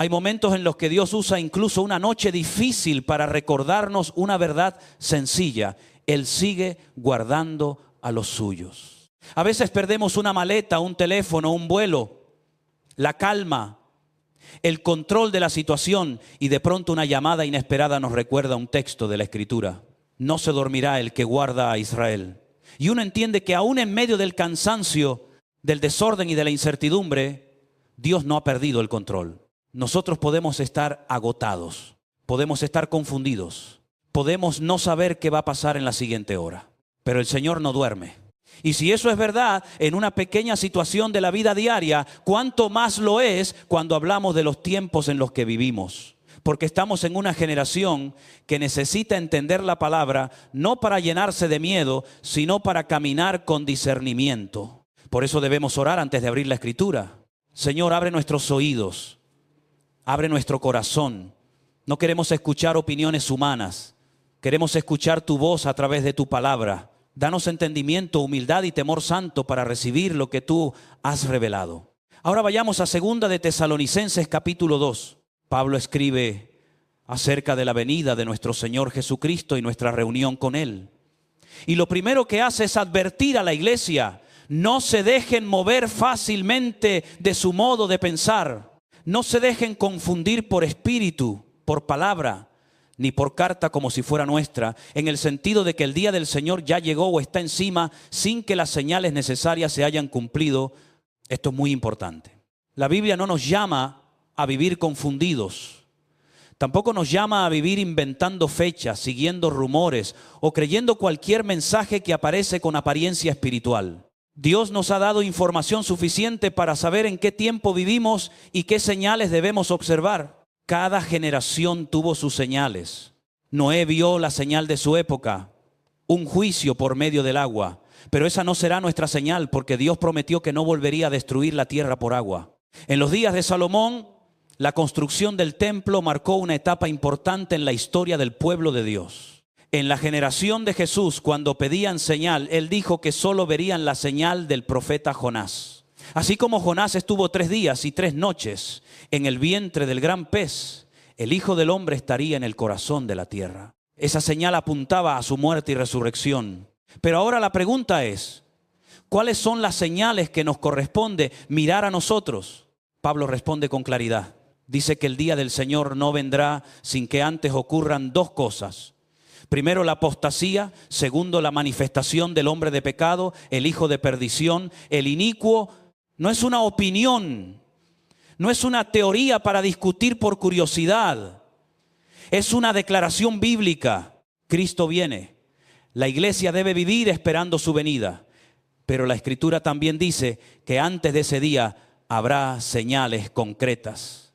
Hay momentos en los que Dios usa incluso una noche difícil para recordarnos una verdad sencilla. Él sigue guardando a los suyos. A veces perdemos una maleta, un teléfono, un vuelo, la calma, el control de la situación, y de pronto una llamada inesperada nos recuerda un texto de la Escritura. No se dormirá el que guarda a Israel. Y uno entiende que aún en medio del cansancio, del desorden y de la incertidumbre, Dios no ha perdido el control. Nosotros podemos estar agotados, podemos estar confundidos, podemos no saber qué va a pasar en la siguiente hora, pero el Señor no duerme. Y si eso es verdad en una pequeña situación de la vida diaria, ¿cuánto más lo es cuando hablamos de los tiempos en los que vivimos? Porque estamos en una generación que necesita entender la palabra no para llenarse de miedo, sino para caminar con discernimiento. Por eso debemos orar antes de abrir la Escritura. Señor, abre nuestros oídos, abre nuestro corazón. No queremos escuchar opiniones humanas, queremos escuchar tu voz a través de tu palabra. Danos entendimiento, humildad y temor santo para recibir lo que tú has revelado. Ahora vayamos a 2 de Tesalonicenses capítulo 2. Pablo escribe acerca de la venida de nuestro Señor Jesucristo y nuestra reunión con Él. Y lo primero que hace es advertir a la iglesia: no se dejen mover fácilmente de su modo de pensar. No se dejen confundir por espíritu, por palabra, ni por carta como si fuera nuestra, en el sentido de que el día del Señor ya llegó o está encima sin que las señales necesarias se hayan cumplido. Esto es muy importante. La Biblia no nos llama a vivir confundidos. Tampoco nos llama a vivir inventando fechas, siguiendo rumores o creyendo cualquier mensaje que aparece con apariencia espiritual. Dios nos ha dado información suficiente para saber en qué tiempo vivimos y qué señales debemos observar. Cada generación tuvo sus señales. Noé vio la señal de su época, un juicio por medio del agua. Pero esa no será nuestra señal, porque Dios prometió que no volvería a destruir la tierra por agua. En los días de Salomón, la construcción del templo marcó una etapa importante en la historia del pueblo de Dios. En la generación de Jesús, cuando pedían señal, Él dijo que solo verían la señal del profeta Jonás. Así como Jonás estuvo 3 días y 3 noches en el vientre del gran pez, el Hijo del Hombre estaría en el corazón de la tierra. Esa señal apuntaba a su muerte y resurrección. Pero ahora la pregunta es: ¿cuáles son las señales que nos corresponde mirar a nosotros? Pablo responde con claridad. Dice que el día del Señor no vendrá sin que antes ocurran 2 cosas. Primero, la apostasía. Segundo, la manifestación del hombre de pecado, el hijo de perdición, el inicuo. No es una opinión, no es una teoría para discutir por curiosidad. Es una declaración bíblica. Cristo viene. La iglesia debe vivir esperando su venida. Pero la Escritura también dice que antes de ese día habrá señales concretas.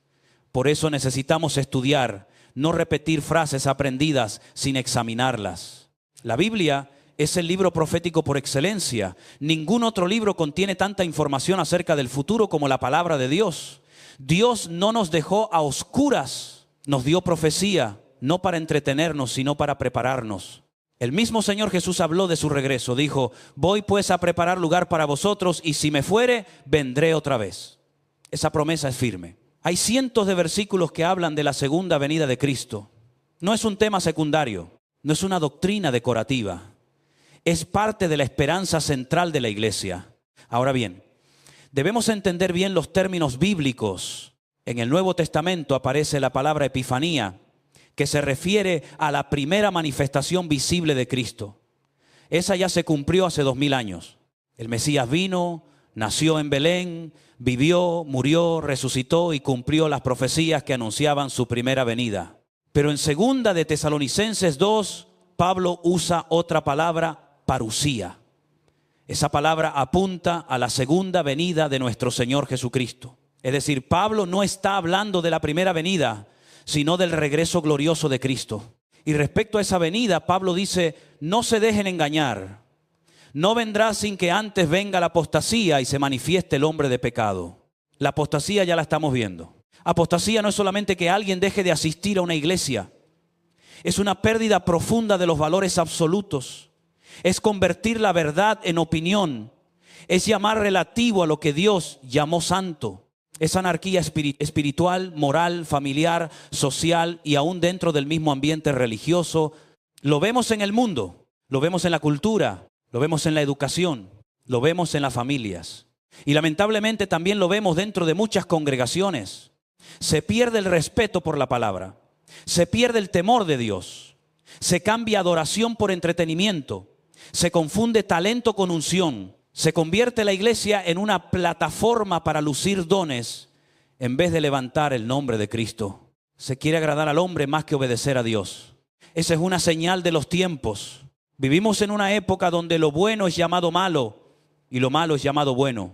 Por eso necesitamos estudiar, no repetir frases aprendidas sin examinarlas. La Biblia es el libro profético por excelencia. Ningún otro libro contiene tanta información acerca del futuro como la palabra de Dios. Dios no nos dejó a oscuras, nos dio profecía, no para entretenernos, sino para prepararnos. El mismo Señor Jesús habló de su regreso. Dijo: voy pues a preparar lugar para vosotros, y si me fuere, vendré otra vez. Esa promesa es firme. Hay cientos de versículos que hablan de la segunda venida de Cristo. No es un tema secundario, no es una doctrina decorativa. Es parte de la esperanza central de la iglesia. Ahora bien, debemos entender bien los términos bíblicos. En el Nuevo Testamento aparece la palabra epifanía, que se refiere a la primera manifestación visible de Cristo. Esa ya se cumplió hace 2000 años. El Mesías vino, nació en Belén, vivió, murió, resucitó y cumplió las profecías que anunciaban su primera venida. Pero en 2 de Tesalonicenses 2, Pablo usa otra palabra, parusía. Esa palabra apunta a la segunda venida de nuestro Señor Jesucristo. Es decir, Pablo no está hablando de la primera venida, sino del regreso glorioso de Cristo. Y respecto a esa venida, Pablo dice: no se dejen engañar. No vendrá sin que antes venga la apostasía y se manifieste el hombre de pecado. La apostasía ya la estamos viendo. Apostasía no es solamente que alguien deje de asistir a una iglesia. Es una pérdida profunda de los valores absolutos. Es convertir la verdad en opinión. Es llamar relativo a lo que Dios llamó santo. Es anarquía espiritual, moral, familiar, social y aún dentro del mismo ambiente religioso. Lo vemos en el mundo, lo vemos en la cultura, lo vemos en la educación, lo vemos en las familias. Y lamentablemente también lo vemos dentro de muchas congregaciones. Se pierde el respeto por la palabra, se pierde el temor de Dios, se cambia adoración por entretenimiento, se confunde talento con unción, se convierte la iglesia en una plataforma para lucir dones en vez de levantar el nombre de Cristo. Se quiere agradar al hombre más que obedecer a Dios. Esa es una señal de los tiempos. Vivimos en una época donde lo bueno es llamado malo y lo malo es llamado bueno.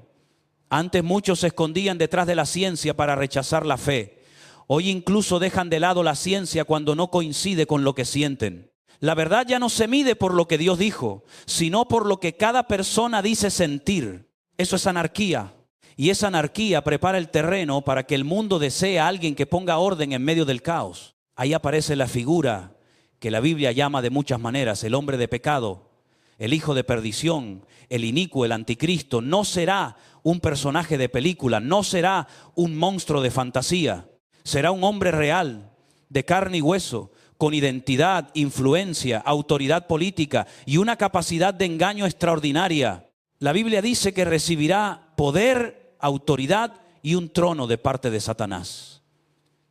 Antes muchos se escondían detrás de la ciencia para rechazar la fe. Hoy incluso dejan de lado la ciencia cuando no coincide con lo que sienten. La verdad ya no se mide por lo que Dios dijo, sino por lo que cada persona dice sentir. Eso es anarquía. Y esa anarquía prepara el terreno para que el mundo desee a alguien que ponga orden en medio del caos. Ahí aparece la figura que la Biblia llama de muchas maneras, el hombre de pecado, el hijo de perdición, el inicuo, el anticristo. No será un personaje de película, no será un monstruo de fantasía. Será un hombre real, de carne y hueso, con identidad, influencia, autoridad política y una capacidad de engaño extraordinaria. La Biblia dice que recibirá poder, autoridad y un trono de parte de Satanás.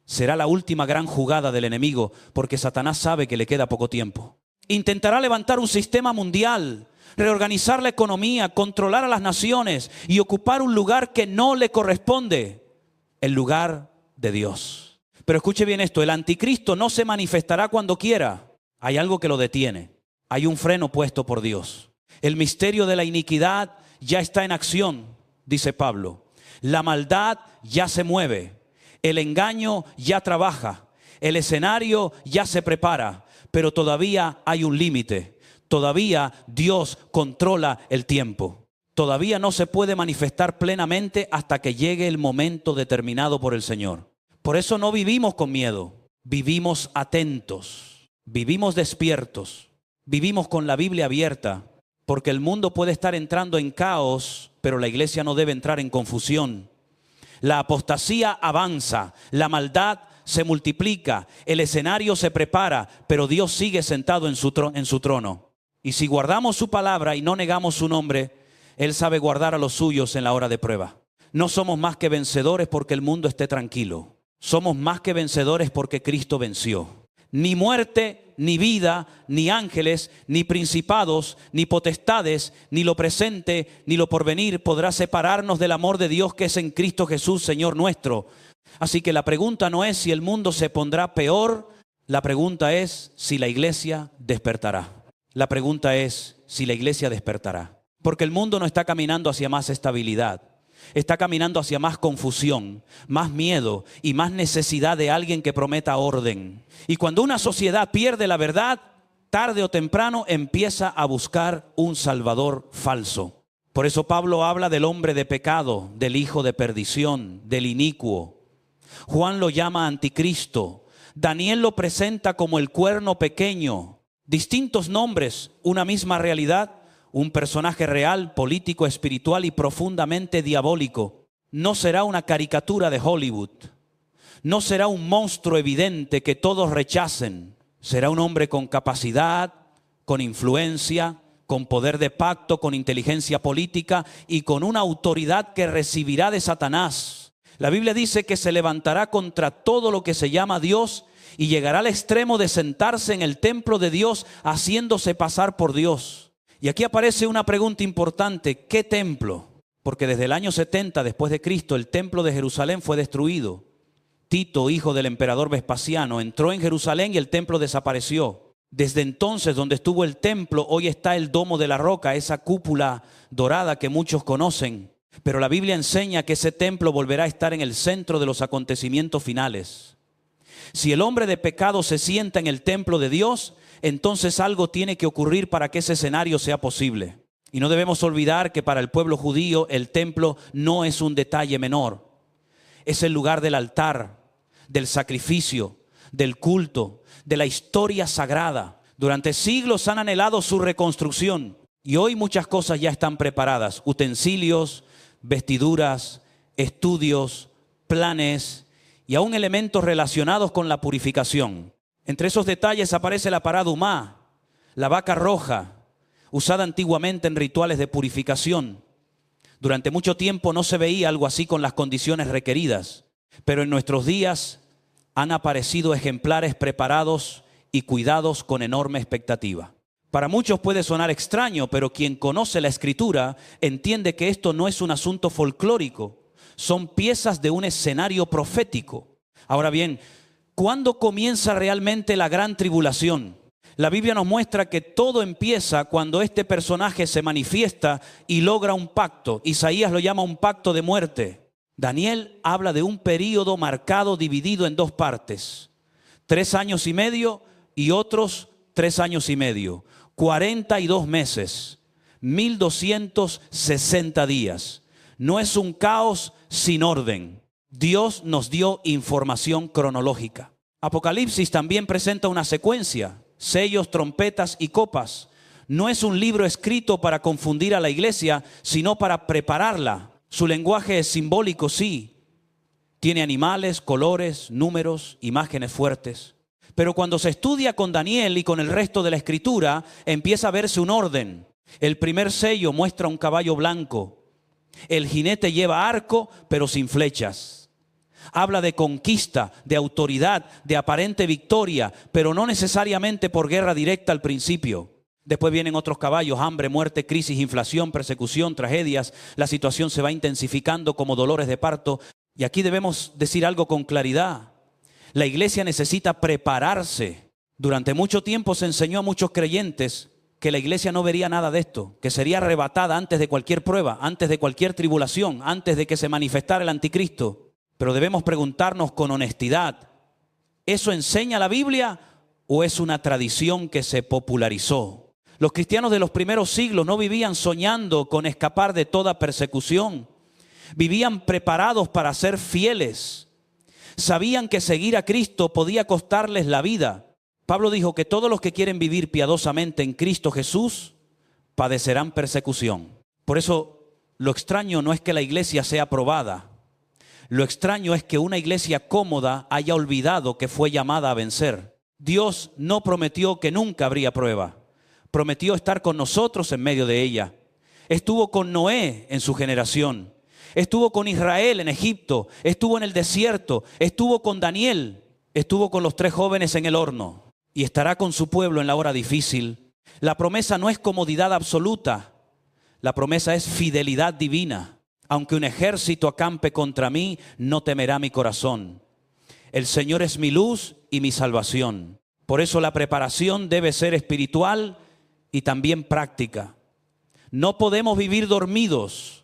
Será la última gran jugada del enemigo, porque Satanás sabe que le queda poco tiempo. Intentará levantar un sistema mundial, reorganizar la economía, controlar a las naciones y ocupar un lugar que no le corresponde, el lugar de Dios. Pero escuche bien esto, el anticristo no se manifestará cuando quiera. Hay algo que lo detiene. Hay un freno puesto por Dios. El misterio de la iniquidad ya está en acción, dice Pablo. La maldad ya se mueve. El engaño ya trabaja. El escenario ya se prepara. Pero todavía hay un límite. Todavía Dios controla el tiempo. Todavía no se puede manifestar plenamente hasta que llegue el momento determinado por el Señor. Por eso no vivimos con miedo, vivimos atentos, vivimos despiertos, vivimos con la Biblia abierta, porque el mundo puede estar entrando en caos, pero la iglesia no debe entrar en confusión. La apostasía avanza, la maldad se multiplica, el escenario se prepara, pero Dios sigue sentado en su trono. Y si guardamos su palabra y no negamos su nombre, Él sabe guardar a los suyos en la hora de prueba. No somos más que vencedores porque el mundo esté tranquilo. Somos más que vencedores porque Cristo venció. Ni muerte, ni vida, ni ángeles, ni principados, ni potestades, ni lo presente, ni lo porvenir podrá separarnos del amor de Dios que es en Cristo Jesús, Señor nuestro. Así que la pregunta no es si el mundo se pondrá peor, la pregunta es si la iglesia despertará. La pregunta es si la iglesia despertará. Porque el mundo no está caminando hacia más estabilidad. Está caminando hacia más confusión, más miedo y más necesidad de alguien que prometa orden. Y cuando una sociedad pierde la verdad, tarde o temprano empieza a buscar un salvador falso. Por eso Pablo habla del hombre de pecado, del hijo de perdición, del inicuo. Juan lo llama anticristo. Daniel lo presenta como el cuerno pequeño. Distintos nombres, una misma realidad. Un personaje real, político, espiritual y profundamente diabólico. No será una caricatura de Hollywood. No será un monstruo evidente que todos rechacen. Será un hombre con capacidad, con influencia, con poder de pacto, con inteligencia política y con una autoridad que recibirá de Satanás. La Biblia dice que se levantará contra todo lo que se llama Dios y llegará al extremo de sentarse en el templo de Dios haciéndose pasar por Dios. Y aquí aparece una pregunta importante. ¿Qué templo? Porque desde el año 70 después de Cristo el templo de Jerusalén fue destruido. Tito, hijo del emperador Vespasiano, entró en Jerusalén y el templo desapareció. Desde entonces, donde estuvo el templo, hoy está el domo de la roca, esa cúpula dorada que muchos conocen. Pero la Biblia enseña que ese templo volverá a estar en el centro de los acontecimientos finales. Si el hombre de pecado se sienta en el templo de Dios, entonces algo tiene que ocurrir para que ese escenario sea posible. Y no debemos olvidar que para el pueblo judío el templo no es un detalle menor. Es el lugar del altar, del sacrificio, del culto, de la historia sagrada. Durante siglos han anhelado su reconstrucción y hoy muchas cosas ya están preparadas. Utensilios, vestiduras, estudios, planes y aún elementos relacionados con la purificación. Entre esos detalles aparece la parada humá, la vaca roja, usada antiguamente en rituales de purificación. Durante mucho tiempo no se veía algo así con las condiciones requeridas, pero en nuestros días han aparecido ejemplares preparados y cuidados con enorme expectativa. Para muchos puede sonar extraño, pero quien conoce la Escritura entiende que esto no es un asunto folclórico, son piezas de un escenario profético. Ahora bien, ¿cuándo comienza realmente la gran tribulación? La Biblia nos muestra que todo empieza cuando este personaje se manifiesta y logra un pacto. Isaías lo llama un pacto de muerte. Daniel habla de un período marcado, dividido en dos partes. 3 años y medio y otros 3 años y medio. 42 meses, 1260 días. No es un caos sin orden. Dios nos dio información cronológica. Apocalipsis también presenta una secuencia: sellos, trompetas y copas. No es un libro escrito para confundir a la iglesia, sino para prepararla. Su lenguaje es simbólico, sí. Tiene animales, colores, números, imágenes fuertes. Pero cuando se estudia con Daniel y con el resto de la Escritura, empieza a verse un orden. El primer sello muestra un caballo blanco. El jinete lleva arco, pero sin flechas. Habla de conquista, de autoridad, de aparente victoria, pero no necesariamente por guerra directa al principio. Después vienen otros caballos: hambre, muerte, crisis, inflación, persecución, tragedias. La situación se va intensificando como dolores de parto. Y aquí debemos decir algo con claridad. La iglesia necesita prepararse. Durante mucho tiempo se enseñó a muchos creyentes que la iglesia no vería nada de esto, que sería arrebatada antes de cualquier prueba, antes de cualquier tribulación, antes de que se manifestara el anticristo. Pero debemos preguntarnos con honestidad: ¿eso enseña la Biblia o es una tradición que se popularizó? Los cristianos de los primeros siglos no vivían soñando con escapar de toda persecución. Vivían preparados para ser fieles. Sabían que seguir a Cristo podía costarles la vida. Pablo dijo que todos los que quieren vivir piadosamente en Cristo Jesús padecerán persecución. Por eso, lo extraño no es que la iglesia sea probada. Lo extraño es que una iglesia cómoda haya olvidado que fue llamada a vencer. Dios no prometió que nunca habría prueba. Prometió estar con nosotros en medio de ella. Estuvo con Noé en su generación. Estuvo con Israel en Egipto, estuvo en el desierto, estuvo con Daniel, estuvo con los 3 jóvenes en el horno y estará con su pueblo en la hora difícil. La promesa no es comodidad absoluta, la promesa es fidelidad divina. Aunque un ejército acampe contra mí, no temerá mi corazón. El Señor es mi luz y mi salvación. Por eso la preparación debe ser espiritual y también práctica. No podemos vivir dormidos.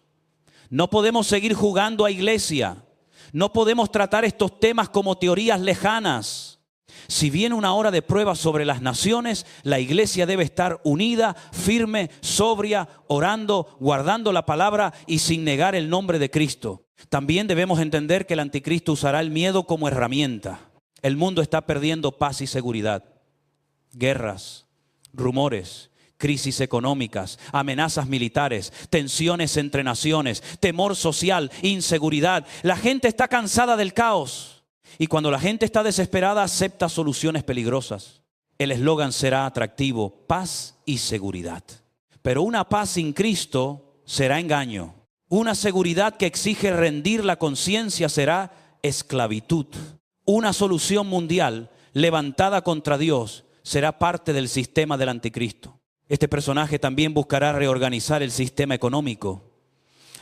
No podemos seguir jugando a iglesia. No podemos tratar estos temas como teorías lejanas. Si viene una hora de prueba sobre las naciones, la iglesia debe estar unida, firme, sobria, orando, guardando la palabra y sin negar el nombre de Cristo. También debemos entender que el anticristo usará el miedo como herramienta. El mundo está perdiendo paz y seguridad. Guerras, rumores, crisis económicas, amenazas militares, tensiones entre naciones, temor social, inseguridad. La gente está cansada del caos y cuando la gente está desesperada acepta soluciones peligrosas. El eslogan será atractivo: paz y seguridad. Pero una paz sin Cristo será engaño. Una seguridad que exige rendir la conciencia será esclavitud. Una solución mundial levantada contra Dios será parte del sistema del anticristo. Este personaje también buscará reorganizar el sistema económico.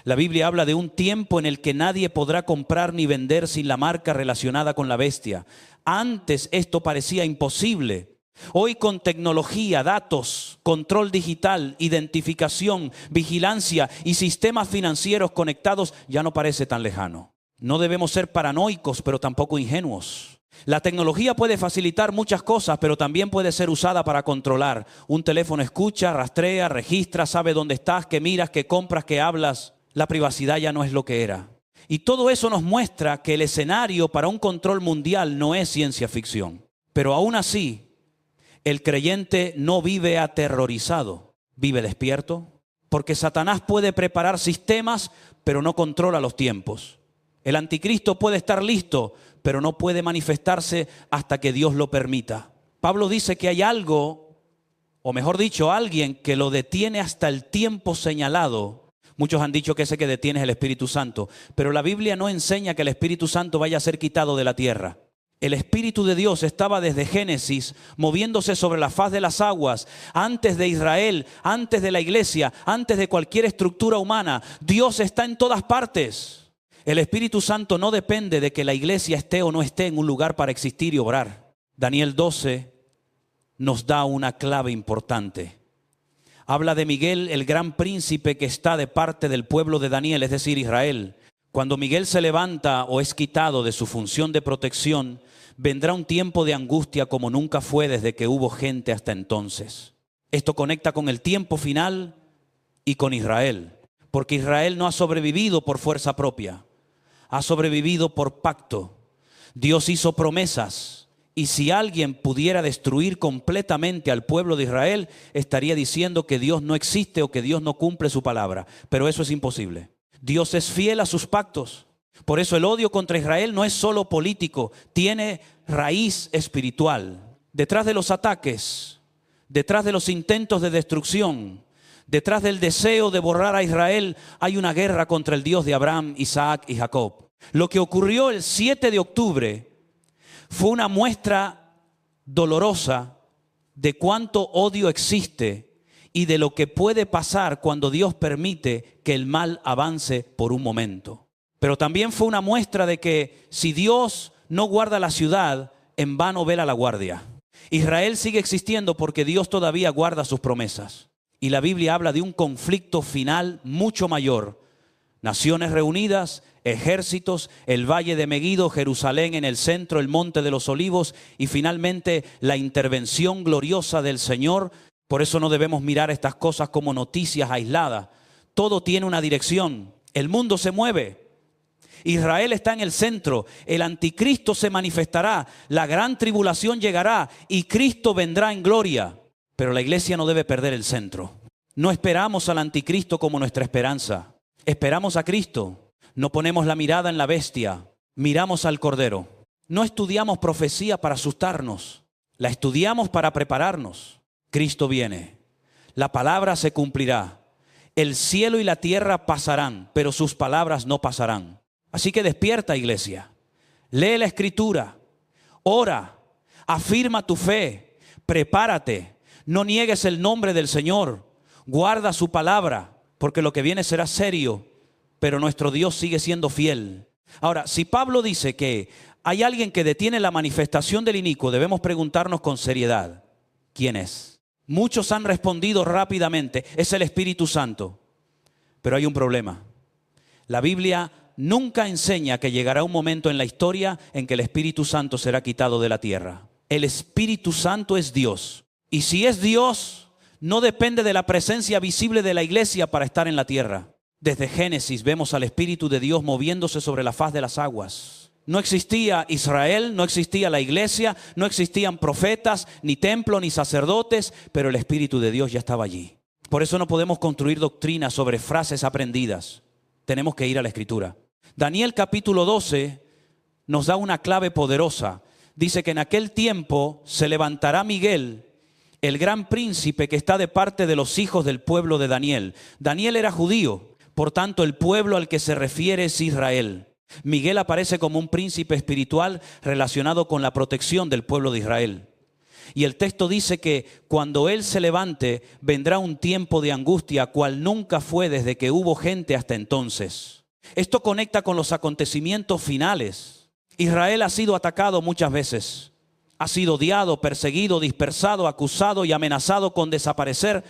La Biblia habla de un tiempo en el que nadie podrá comprar ni vender sin la marca relacionada con la bestia. Antes esto parecía imposible. Hoy, con tecnología, datos, control digital, identificación, vigilancia y sistemas financieros conectados, ya no parece tan lejano. No debemos ser paranoicos, pero tampoco ingenuos. La tecnología puede facilitar muchas cosas, pero también puede ser usada para controlar. Un teléfono escucha, rastrea, registra, sabe dónde estás, qué miras, qué compras, qué hablas. La privacidad ya no es lo que era. Y todo eso nos muestra que el escenario para un control mundial no es ciencia ficción. Pero aún así, el creyente no vive aterrorizado, vive despierto, porque Satanás puede preparar sistemas, pero no controla los tiempos. El anticristo puede estar listo, pero no puede manifestarse hasta que Dios lo permita. Pablo dice que hay algo, o mejor dicho, alguien que lo detiene hasta el tiempo señalado. Muchos han dicho que ese que detiene es el Espíritu Santo, pero la Biblia no enseña que el Espíritu Santo vaya a ser quitado de la tierra. El Espíritu de Dios estaba desde Génesis moviéndose sobre la faz de las aguas, antes de Israel, antes de la iglesia, antes de cualquier estructura humana. Dios está en todas partes. El Espíritu Santo no depende de que la iglesia esté o no esté en un lugar para existir y obrar. Daniel 12 nos da una clave importante. Habla de Miguel, el gran príncipe que está de parte del pueblo de Daniel, es decir, Israel. Cuando Miguel se levanta o es quitado de su función de protección, vendrá un tiempo de angustia como nunca fue desde que hubo gente hasta entonces. Esto conecta con el tiempo final y con Israel, porque Israel no ha sobrevivido por fuerza propia, ha sobrevivido por pacto. Dios hizo promesas, y si alguien pudiera destruir completamente al pueblo de Israel, estaría diciendo que Dios no existe o que Dios no cumple su palabra, pero eso es imposible. Dios es fiel a sus pactos. Por eso el odio contra Israel no es solo político, tiene raíz espiritual. Detrás de los ataques, detrás de los intentos de destrucción, detrás del deseo de borrar a Israel, hay una guerra contra el Dios de Abraham, Isaac y Jacob. Lo que ocurrió el 7 de octubre fue una muestra dolorosa de cuánto odio existe y de lo que puede pasar cuando Dios permite que el mal avance por un momento. Pero también fue una muestra de que si Dios no guarda la ciudad, en vano vela la guardia. Israel sigue existiendo porque Dios todavía guarda sus promesas. Y la Biblia habla de un conflicto final mucho mayor. Naciones reunidas, ejércitos, el valle de Megido, Jerusalén en el centro, el monte de los olivos y finalmente la intervención gloriosa del Señor. Por eso no debemos mirar estas cosas como noticias aisladas. Todo tiene una dirección. El mundo se mueve. Israel está en el centro. El anticristo se manifestará. La gran tribulación llegará y Cristo vendrá en gloria. Pero la iglesia no debe perder el centro. No esperamos al anticristo como nuestra esperanza. Esperamos a Cristo. No ponemos la mirada en la bestia. Miramos al Cordero. No estudiamos profecía para asustarnos. La estudiamos para prepararnos. Cristo viene, la palabra se cumplirá, el cielo y la tierra pasarán, pero sus palabras no pasarán. Así que despierta, iglesia, lee la Escritura, ora, afirma tu fe, prepárate, no niegues el nombre del Señor, guarda su palabra, porque lo que viene será serio, pero nuestro Dios sigue siendo fiel. Ahora, si Pablo dice que hay alguien que detiene la manifestación del inicuo, debemos preguntarnos con seriedad, ¿quién es? Muchos han respondido rápidamente, es el Espíritu Santo. Pero hay un problema. La Biblia nunca enseña que llegará un momento en la historia en que el Espíritu Santo será quitado de la tierra. El Espíritu Santo es Dios. Y si es Dios, no depende de la presencia visible de la iglesia para estar en la tierra. Desde Génesis vemos al Espíritu de Dios moviéndose sobre la faz de las aguas. No existía Israel, no existía la iglesia, no existían profetas, ni templo, ni sacerdotes, pero el Espíritu de Dios ya estaba allí. Por eso no podemos construir doctrinas sobre frases aprendidas. Tenemos que ir a la Escritura. Daniel capítulo 12 nos da una clave poderosa. Dice que en aquel tiempo se levantará Miguel, el gran príncipe que está de parte de los hijos del pueblo de Daniel. Daniel era judío, por tanto el pueblo al que se refiere es Israel. Miguel aparece como un príncipe espiritual relacionado con la protección del pueblo de Israel. Y el texto dice que cuando él se levante, vendrá un tiempo de angustia, cual nunca fue desde que hubo gente hasta entonces. Esto conecta con los acontecimientos finales. Israel ha sido atacado muchas veces. Ha sido odiado, perseguido, dispersado, acusado y amenazado con desaparecer,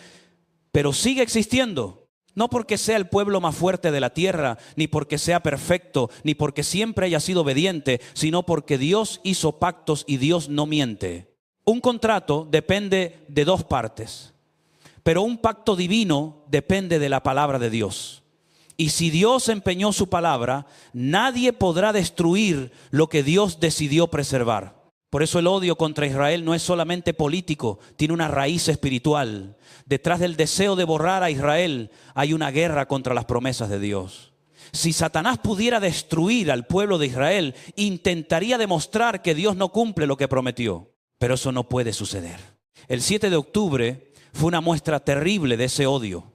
pero sigue existiendo. No porque sea el pueblo más fuerte de la tierra, ni porque sea perfecto, ni porque siempre haya sido obediente, sino porque Dios hizo pactos y Dios no miente. Un contrato depende de dos partes, pero un pacto divino depende de la palabra de Dios. Y si Dios empeñó su palabra, nadie podrá destruir lo que Dios decidió preservar. Por eso el odio contra Israel no es solamente político, tiene una raíz espiritual. Detrás del deseo de borrar a Israel hay una guerra contra las promesas de Dios. Si Satanás pudiera destruir al pueblo de Israel, intentaría demostrar que Dios no cumple lo que prometió. Pero eso no puede suceder. El 7 de octubre fue una muestra terrible de ese odio,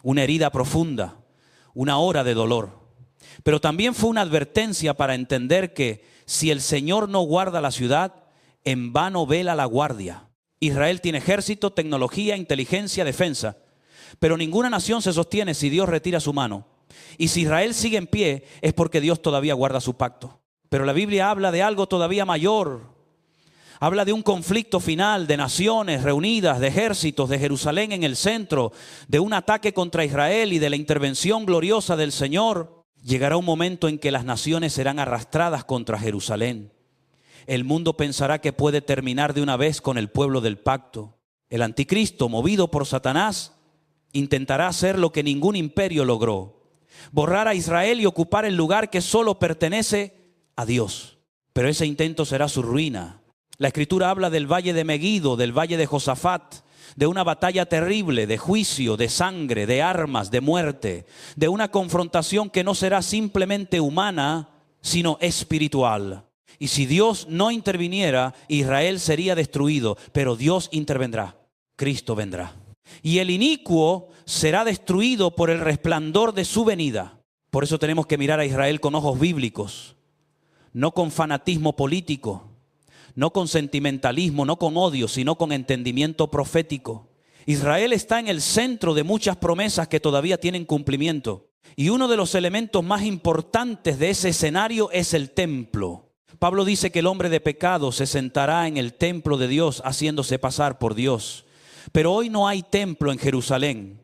una herida profunda, una hora de dolor. Pero también fue una advertencia para entender que si el Señor no guarda la ciudad, en vano vela la guardia. Israel tiene ejército, tecnología, inteligencia, defensa. Pero ninguna nación se sostiene si Dios retira su mano. Y si Israel sigue en pie, es porque Dios todavía guarda su pacto. Pero la Biblia habla de algo todavía mayor. Habla de un conflicto final de naciones reunidas, de ejércitos, de Jerusalén en el centro, de un ataque contra Israel y de la intervención gloriosa del Señor. Llegará un momento en que las naciones serán arrastradas contra Jerusalén. El mundo pensará que puede terminar de una vez con el pueblo del pacto. El anticristo, movido por Satanás, intentará hacer lo que ningún imperio logró: borrar a Israel y ocupar el lugar que solo pertenece a Dios. Pero ese intento será su ruina. La Escritura habla del valle de Megiddo, del valle de Josafat, de una batalla terrible, de juicio, de sangre, de armas, de muerte, de una confrontación que no será simplemente humana, sino espiritual. Y si Dios no interviniera, Israel sería destruido, pero Dios intervendrá, Cristo vendrá. Y el inicuo será destruido por el resplandor de su venida. Por eso tenemos que mirar a Israel con ojos bíblicos, no con fanatismo político, no con sentimentalismo, no con odio, sino con entendimiento profético. Israel está en el centro de muchas promesas que todavía tienen cumplimiento. Y uno de los elementos más importantes de ese escenario es el templo. Pablo dice que el hombre de pecado se sentará en el templo de Dios haciéndose pasar por Dios. Pero hoy no hay templo en Jerusalén.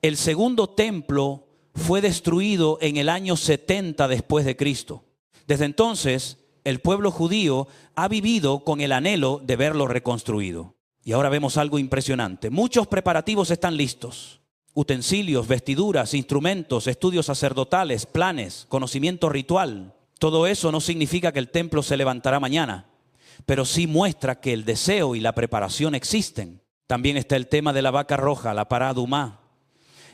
El segundo templo fue destruido en el año 70 después de Cristo. Desde entonces, el pueblo judío ha vivido con el anhelo de verlo reconstruido. Y ahora vemos algo impresionante. Muchos preparativos están listos. Utensilios, vestiduras, instrumentos, estudios sacerdotales, planes, conocimiento ritual. Todo eso no significa que el templo se levantará mañana, pero sí muestra que el deseo y la preparación existen. También está el tema de la vaca roja, la pará adumá.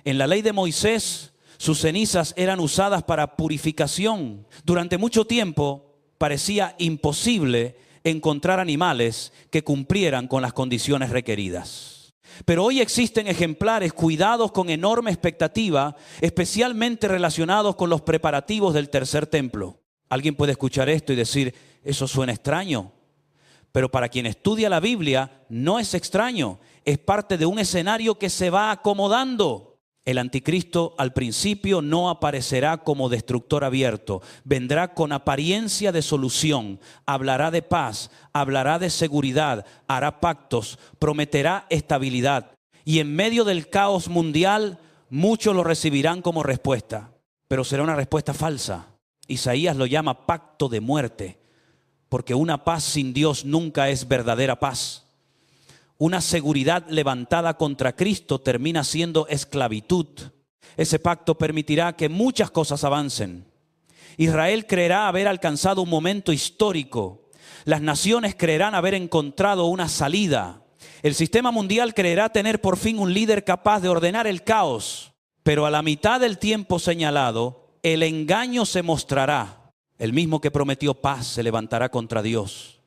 En la ley de Moisés, sus cenizas eran usadas para purificación. Durante mucho tiempo parecía imposible encontrar animales que cumplieran con las condiciones requeridas. Pero hoy existen ejemplares cuidados con enorme expectativa, especialmente relacionados con los preparativos del tercer templo. Alguien puede escuchar esto y decir, eso suena extraño. Pero para quien estudia la Biblia, no es extraño. Es parte de un escenario que se va acomodando. El anticristo al principio no aparecerá como destructor abierto. Vendrá con apariencia de solución. Hablará de paz, hablará de seguridad, hará pactos, prometerá estabilidad. Y en medio del caos mundial, muchos lo recibirán como respuesta. Pero será una respuesta falsa. Isaías lo llama pacto de muerte, porque una paz sin Dios nunca es verdadera paz. Una seguridad levantada contra Cristo termina siendo esclavitud. Ese pacto permitirá que muchas cosas avancen. Israel creerá haber alcanzado un momento histórico. Las naciones creerán haber encontrado una salida. El sistema mundial creerá tener por fin un líder capaz de ordenar el caos. Pero a la mitad del tiempo señalado, el engaño se mostrará. El mismo que prometió paz se levantará contra Dios.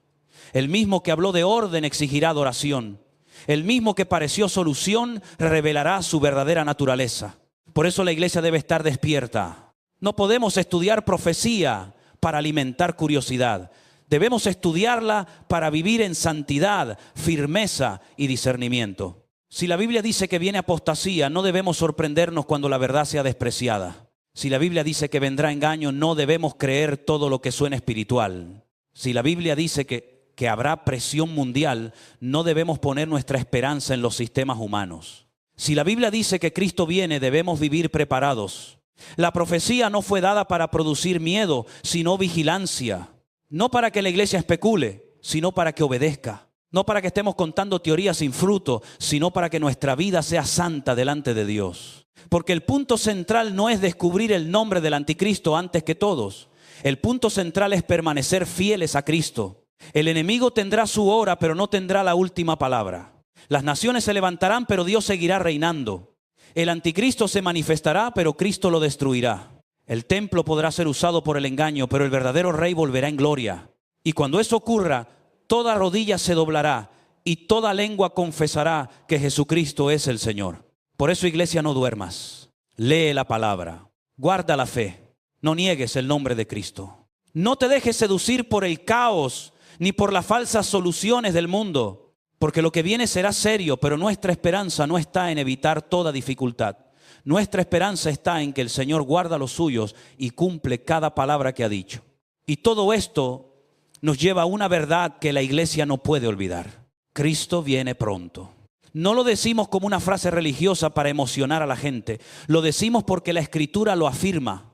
El mismo que habló de orden exigirá adoración. El mismo que pareció solución revelará su verdadera naturaleza. Por eso la iglesia debe estar despierta. No podemos estudiar profecía para alimentar curiosidad. Debemos estudiarla para vivir en santidad, firmeza y discernimiento. Si la Biblia dice que viene apostasía, no debemos sorprendernos cuando la verdad sea despreciada. Si la Biblia dice que vendrá engaño, no debemos creer todo lo que suena espiritual. Si la Biblia dice que habrá presión mundial, no debemos poner nuestra esperanza en los sistemas humanos. Si la Biblia dice que Cristo viene, debemos vivir preparados. La profecía no fue dada para producir miedo, sino vigilancia. No para que la iglesia especule, sino para que obedezca. No para que estemos contando teorías sin fruto, sino para que nuestra vida sea santa delante de Dios. Porque el punto central no es descubrir el nombre del anticristo antes que todos. El punto central es permanecer fieles a Cristo. El enemigo tendrá su hora, pero no tendrá la última palabra. Las naciones se levantarán, pero Dios seguirá reinando. El anticristo se manifestará, pero Cristo lo destruirá. El templo podrá ser usado por el engaño, pero el verdadero rey volverá en gloria. Y cuando eso ocurra, toda rodilla se doblará y toda lengua confesará que Jesucristo es el Señor. Por eso, iglesia, no duermas. Lee la palabra, guarda la fe, no niegues el nombre de Cristo. No te dejes seducir por el caos ni por las falsas soluciones del mundo, porque lo que viene será serio, pero nuestra esperanza no está en evitar toda dificultad. Nuestra esperanza está en que el Señor guarda los suyos y cumple cada palabra que ha dicho. Y todo esto nos lleva a una verdad que la iglesia no puede olvidar. Cristo viene pronto. No lo decimos como una frase religiosa para emocionar a la gente. Lo decimos porque la Escritura lo afirma.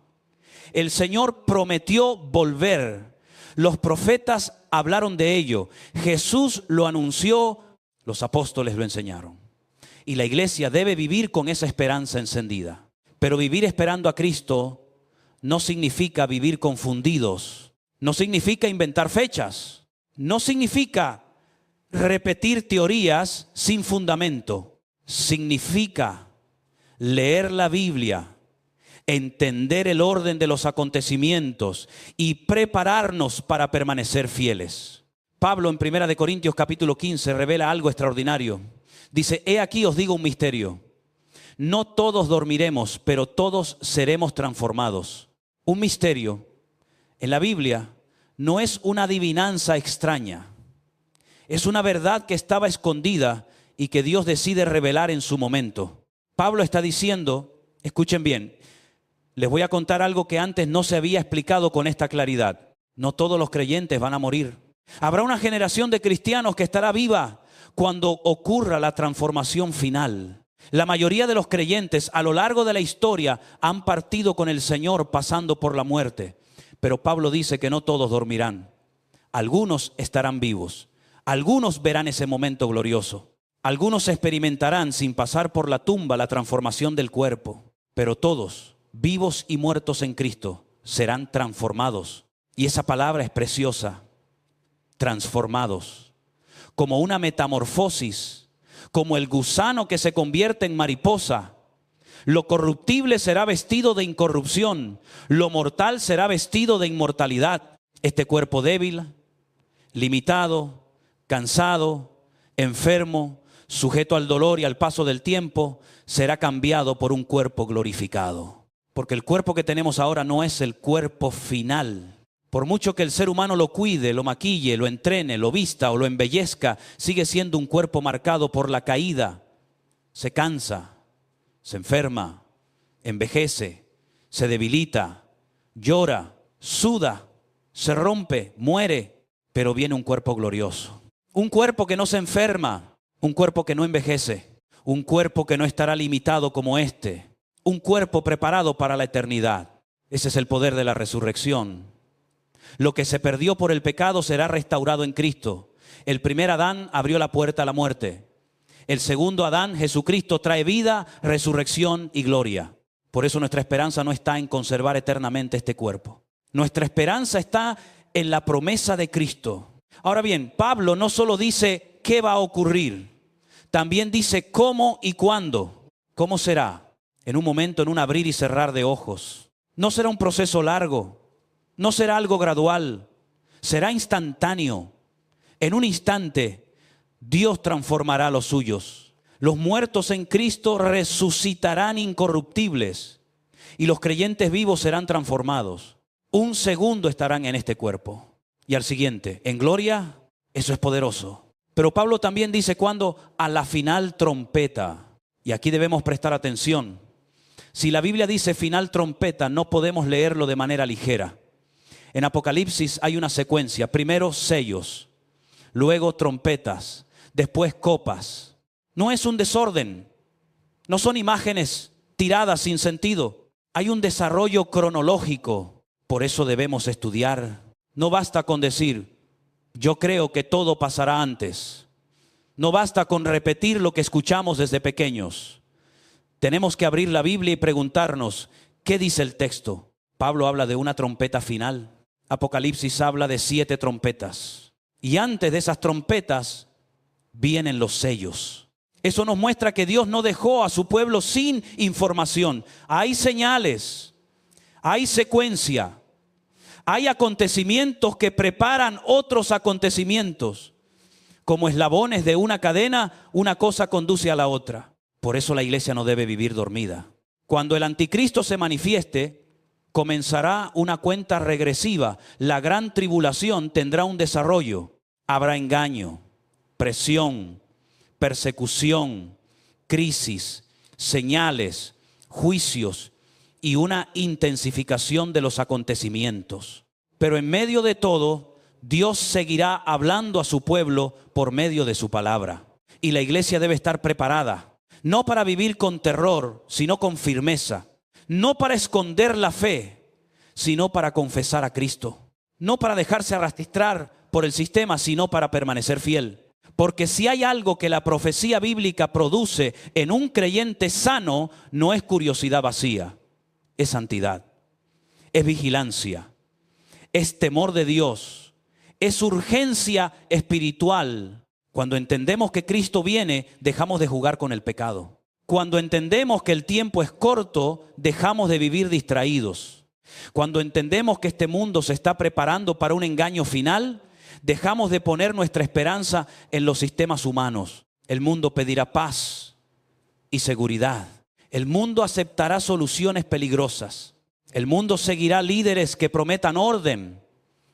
El Señor prometió volver. Los profetas hablaron de ello. Jesús lo anunció. Los apóstoles lo enseñaron. Y la iglesia debe vivir con esa esperanza encendida. Pero vivir esperando a Cristo no significa vivir confundidos. No significa inventar fechas. No significa repetir teorías sin fundamento. Significa leer la Biblia, entender el orden de los acontecimientos y prepararnos para permanecer fieles. Pablo en 1 Corintios capítulo 15 revela algo extraordinario. Dice, he aquí os digo un misterio. No todos dormiremos, pero todos seremos transformados. Un misterio en la Biblia no es una adivinanza extraña. Es una verdad que estaba escondida y que Dios decide revelar en su momento. Pablo está diciendo, escuchen bien, les voy a contar algo que antes no se había explicado con esta claridad. No todos los creyentes van a morir. Habrá una generación de cristianos que estará viva cuando ocurra la transformación final. La mayoría de los creyentes a lo largo de la historia han partido con el Señor pasando por la muerte. Pero Pablo dice que no todos dormirán. Algunos estarán vivos. Algunos verán ese momento glorioso. Algunos experimentarán sin pasar por la tumba la transformación del cuerpo. Pero todos, vivos y muertos en Cristo, serán transformados. Y esa palabra es preciosa. Transformados. Como una metamorfosis, como el gusano que se convierte en mariposa. Lo corruptible será vestido de incorrupción, lo mortal será vestido de inmortalidad. Este cuerpo débil, limitado, cansado, enfermo, sujeto al dolor y al paso del tiempo, será cambiado por un cuerpo glorificado. Porque el cuerpo que tenemos ahora no es el cuerpo final. Por mucho que el ser humano lo cuide, lo maquille, lo entrene, lo vista o lo embellezca, sigue siendo un cuerpo marcado por la caída. Se cansa, se enferma, envejece, se debilita, llora, suda, se rompe, muere, pero viene un cuerpo glorioso. Un cuerpo que no se enferma, un cuerpo que no envejece, un cuerpo que no estará limitado como este, un cuerpo preparado para la eternidad. Ese es el poder de la resurrección. Lo que se perdió por el pecado será restaurado en Cristo. El primer Adán abrió la puerta a la muerte. El segundo Adán, Jesucristo, trae vida, resurrección y gloria. Por eso nuestra esperanza no está en conservar eternamente este cuerpo. Nuestra esperanza está en la promesa de Cristo. Ahora bien, Pablo no solo dice qué va a ocurrir, también dice cómo y cuándo. ¿Cómo será? En un momento, en un abrir y cerrar de ojos. No será un proceso largo. No será algo gradual, será instantáneo. En un instante, Dios transformará a los suyos. Los muertos en Cristo resucitarán incorruptibles y los creyentes vivos serán transformados. Un segundo estarán en este cuerpo y al siguiente, en gloria. Eso es poderoso. Pero Pablo también dice cuando a la final trompeta. Y aquí debemos prestar atención. Si la Biblia dice final trompeta, no podemos leerlo de manera ligera. En Apocalipsis hay una secuencia. Primero sellos, luego trompetas, después copas. No es un desorden. No son imágenes tiradas sin sentido. Hay un desarrollo cronológico. Por eso debemos estudiar. No basta con decir, yo creo que todo pasará antes. No basta con repetir lo que escuchamos desde pequeños. Tenemos que abrir la Biblia y preguntarnos, ¿qué dice el texto? Pablo habla de una trompeta final. Apocalipsis habla de 7 trompetas. Y antes de esas trompetas vienen los sellos. Eso nos muestra que Dios no dejó a su pueblo sin información. Hay señales, hay secuencia, hay acontecimientos que preparan otros acontecimientos. Como eslabones de una cadena, una cosa conduce a la otra. Por eso la iglesia no debe vivir dormida. Cuando el anticristo se manifieste, comenzará una cuenta regresiva. La gran tribulación tendrá un desarrollo. Habrá engaño, presión, persecución, crisis, señales, juicios y una intensificación de los acontecimientos. Pero en medio de todo, Dios seguirá hablando a su pueblo por medio de su palabra. Y la iglesia debe estar preparada, no para vivir con terror, sino con firmeza. No para esconder la fe, sino para confesar a Cristo. No para dejarse arrastrar por el sistema, sino para permanecer fiel. Porque si hay algo que la profecía bíblica produce en un creyente sano, no es curiosidad vacía, es santidad, es vigilancia, es temor de Dios, es urgencia espiritual. Cuando entendemos que Cristo viene, dejamos de jugar con el pecado. Cuando entendemos que el tiempo es corto, dejamos de vivir distraídos. Cuando entendemos que este mundo se está preparando para un engaño final, dejamos de poner nuestra esperanza en los sistemas humanos. El mundo pedirá paz y seguridad. El mundo aceptará soluciones peligrosas. El mundo seguirá líderes que prometan orden,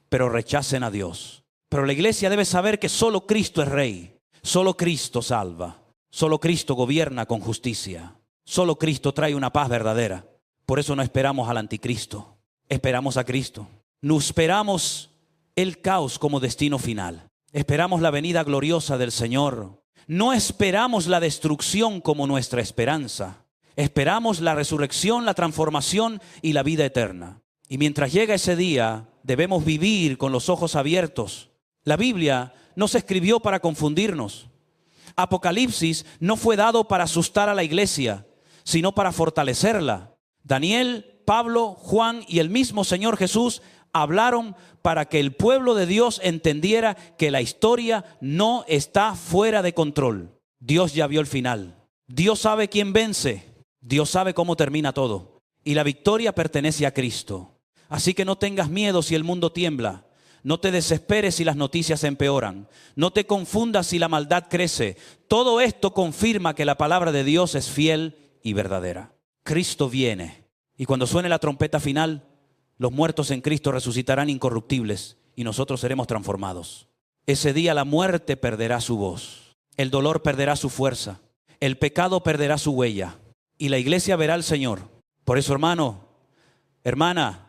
pero rechacen a Dios. Pero la iglesia debe saber que solo Cristo es Rey. Solo Cristo salva. Solo Cristo gobierna con justicia. Solo Cristo trae una paz verdadera. Por eso no esperamos al anticristo. Esperamos a Cristo. No esperamos el caos como destino final. Esperamos la venida gloriosa del Señor. No esperamos la destrucción como nuestra esperanza. Esperamos la resurrección, la transformación y la vida eterna. Y mientras llega ese día, debemos vivir con los ojos abiertos. La Biblia no se escribió para confundirnos. Apocalipsis no fue dado para asustar a la iglesia, sino para fortalecerla. Daniel, Pablo, Juan y el mismo Señor Jesús hablaron para que el pueblo de Dios entendiera que la historia no está fuera de control. Dios ya vio el final. Dios sabe quién vence. Dios sabe cómo termina todo. Y la victoria pertenece a Cristo. Así que no tengas miedo si el mundo tiembla. No te desesperes si las noticias empeoran. No te confundas si la maldad crece. Todo esto confirma que la palabra de Dios es fiel y verdadera. Cristo viene. Y cuando suene la trompeta final, los muertos en Cristo resucitarán incorruptibles y nosotros seremos transformados. Ese día la muerte perderá su voz. El dolor perderá su fuerza. El pecado perderá su huella. Y la iglesia verá al Señor. Por eso, hermano, hermana,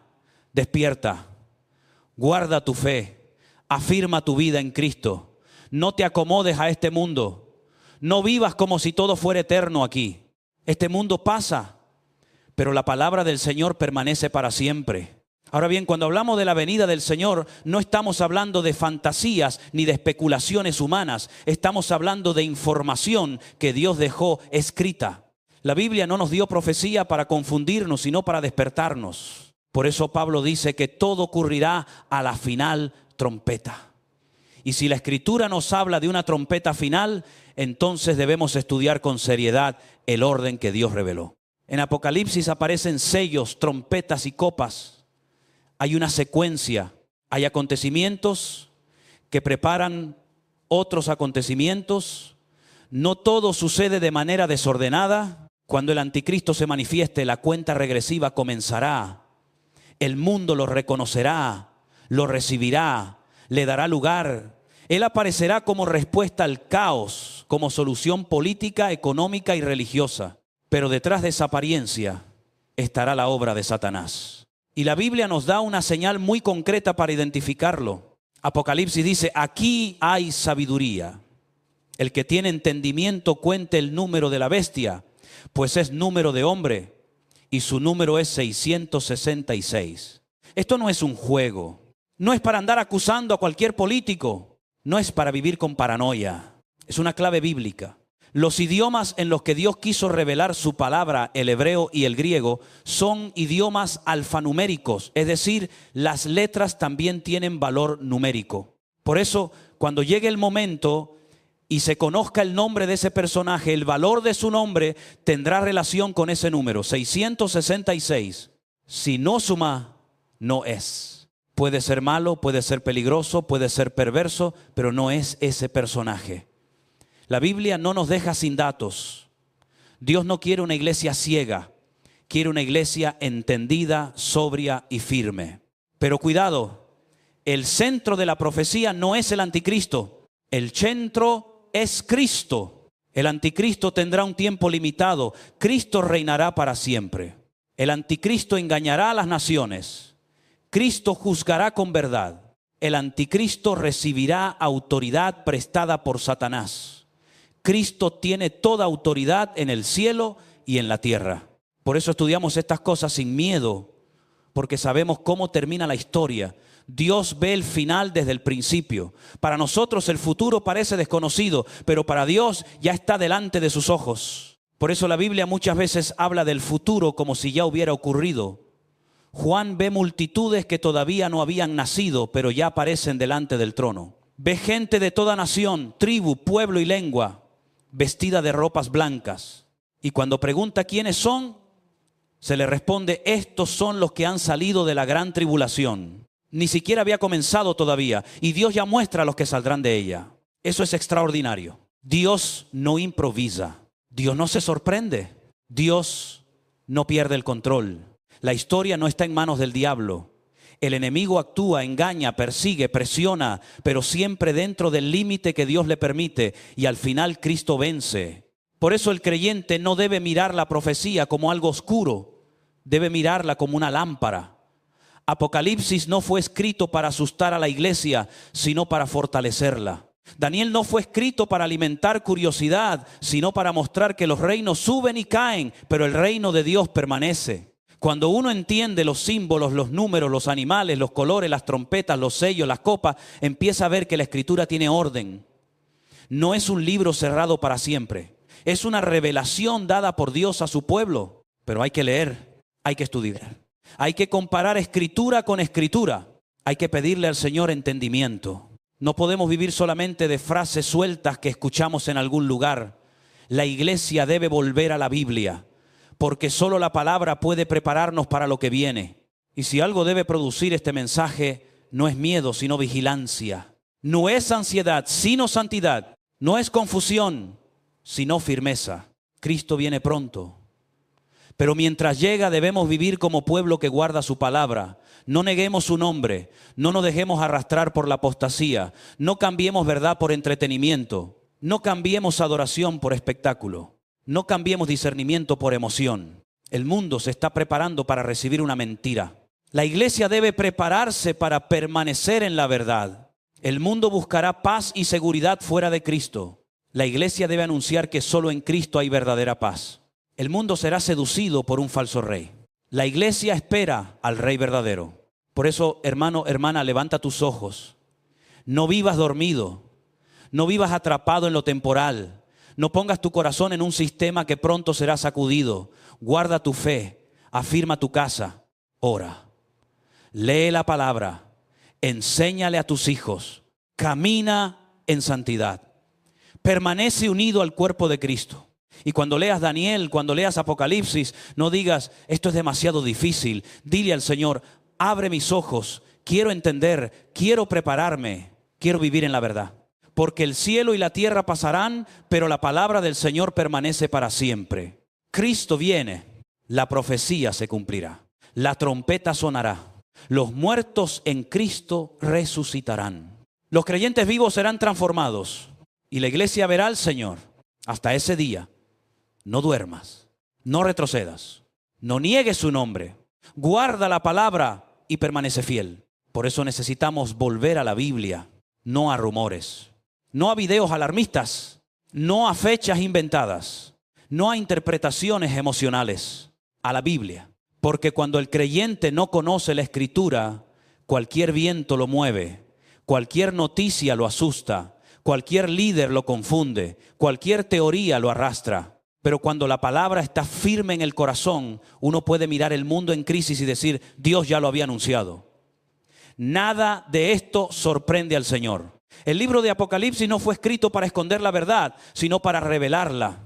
despierta. Guarda tu fe, afirma tu vida en Cristo. No te acomodes a este mundo. No vivas como si todo fuera eterno aquí. Este mundo pasa, pero la palabra del Señor permanece para siempre. Ahora bien, cuando hablamos de la venida del Señor, no estamos hablando de fantasías ni de especulaciones humanas. Estamos hablando de información que Dios dejó escrita. La Biblia no nos dio profecía para confundirnos, sino para despertarnos. Por eso Pablo dice que todo ocurrirá a la final trompeta. Y si la Escritura nos habla de una trompeta final, entonces debemos estudiar con seriedad el orden que Dios reveló. En Apocalipsis aparecen sellos, trompetas y copas. Hay una secuencia, hay acontecimientos que preparan otros acontecimientos. No todo sucede de manera desordenada. Cuando el anticristo se manifieste, la cuenta regresiva comenzará. El mundo lo reconocerá, lo recibirá, le dará lugar. Él aparecerá como respuesta al caos, como solución política, económica y religiosa. Pero detrás de esa apariencia estará la obra de Satanás. Y la Biblia nos da una señal muy concreta para identificarlo. Apocalipsis dice, aquí hay sabiduría. El que tiene entendimiento cuente el número de la bestia, pues es número de hombre. Y su número es 666. Esto no es un juego. No es para andar acusando a cualquier político. No es para vivir con paranoia. Es una clave bíblica. Los idiomas en los que Dios quiso revelar su palabra, el hebreo y el griego, son idiomas alfanuméricos. Es decir, las letras también tienen valor numérico. Por eso, cuando llegue el momento y se conozca el nombre de ese personaje, el valor de su nombre tendrá relación con ese número, 666. Si no suma, no es. Puede ser malo, puede ser peligroso, puede ser perverso, pero no es ese personaje. La Biblia no nos deja sin datos. Dios no quiere una iglesia ciega, quiere una iglesia entendida, sobria y firme. Pero cuidado, el centro de la profecía no es el anticristo, el centro es Cristo. El anticristo tendrá un tiempo limitado, Cristo reinará para siempre. El anticristo engañará a las naciones, Cristo juzgará con verdad. El anticristo recibirá autoridad prestada por Satanás. Cristo tiene toda autoridad en el cielo y en la tierra. Por eso estudiamos estas cosas sin miedo, porque sabemos cómo termina la historia. Dios ve el final desde el principio. Para nosotros el futuro parece desconocido, pero para Dios ya está delante de sus ojos. Por eso la Biblia muchas veces habla del futuro como si ya hubiera ocurrido. Juan ve multitudes que todavía no habían nacido, pero ya aparecen delante del trono. Ve gente de toda nación, tribu, pueblo y lengua, vestida de ropas blancas. Y cuando pregunta quiénes son, se le responde: estos son los que han salido de la gran tribulación. Ni siquiera había comenzado todavía, y Dios ya muestra a los que saldrán de ella. Eso es extraordinario. Dios no improvisa, Dios no se sorprende, Dios no pierde el control. La historia no está en manos del diablo. El enemigo actúa, engaña, persigue, presiona, pero siempre dentro del límite que Dios le permite, y al final Cristo vence. Por eso el creyente no debe mirar la profecía como algo oscuro, debe mirarla como una lámpara. Apocalipsis no fue escrito para asustar a la iglesia, sino para fortalecerla. Daniel no fue escrito para alimentar curiosidad, sino para mostrar que los reinos suben y caen, pero el reino de Dios permanece. Cuando uno entiende los símbolos, los números, los animales, los colores, las trompetas, los sellos, las copas, empieza a ver que la Escritura tiene orden. No es un libro cerrado para siempre. Es una revelación dada por Dios a su pueblo. Pero hay que leer, hay que estudiar. Hay que comparar Escritura con Escritura. Hay que pedirle al Señor entendimiento. No podemos vivir solamente de frases sueltas que escuchamos en algún lugar. La iglesia debe volver a la Biblia, porque solo la palabra puede prepararnos para lo que viene. Y si algo debe producir este mensaje, no es miedo, sino vigilancia. No es ansiedad, sino santidad. No es confusión, sino firmeza. Cristo viene pronto. Pero mientras llega debemos vivir como pueblo que guarda su palabra. No neguemos su nombre, no nos dejemos arrastrar por la apostasía, no cambiemos verdad por entretenimiento, no cambiemos adoración por espectáculo. No cambiemos discernimiento por emoción. El mundo se está preparando para recibir una mentira. La iglesia debe prepararse para permanecer en la verdad. El mundo buscará paz y seguridad fuera de Cristo. La iglesia debe anunciar que solo en Cristo hay verdadera paz. El mundo será seducido por un falso rey. La iglesia espera al rey verdadero. Por eso, hermano, hermana, levanta tus ojos. No vivas dormido. No vivas atrapado en lo temporal. No pongas tu corazón en un sistema que pronto será sacudido. Guarda tu fe, afirma tu casa, ora. Lee la palabra, enséñale a tus hijos, camina en santidad. Permanece unido al cuerpo de Cristo. Y cuando leas Daniel, cuando leas Apocalipsis, no digas, esto es demasiado difícil. Dile al Señor, abre mis ojos, quiero entender, quiero prepararme, quiero vivir en la verdad. Porque el cielo y la tierra pasarán, pero la palabra del Señor permanece para siempre. Cristo viene, la profecía se cumplirá, la trompeta sonará, los muertos en Cristo resucitarán. Los creyentes vivos serán transformados y la iglesia verá al Señor. Hasta ese día, no duermas, no retrocedas, no niegues su nombre, guarda la palabra y permanece fiel. Por eso necesitamos volver a la Biblia, no a rumores. No a videos alarmistas, no a fechas inventadas, no a interpretaciones emocionales, a la Biblia. Porque cuando el creyente no conoce la Escritura, cualquier viento lo mueve, cualquier noticia lo asusta, cualquier líder lo confunde, cualquier teoría lo arrastra. Pero cuando la palabra está firme en el corazón, uno puede mirar el mundo en crisis y decir, Dios ya lo había anunciado. Nada de esto sorprende al Señor. El libro de Apocalipsis no fue escrito para esconder la verdad, sino para revelarla.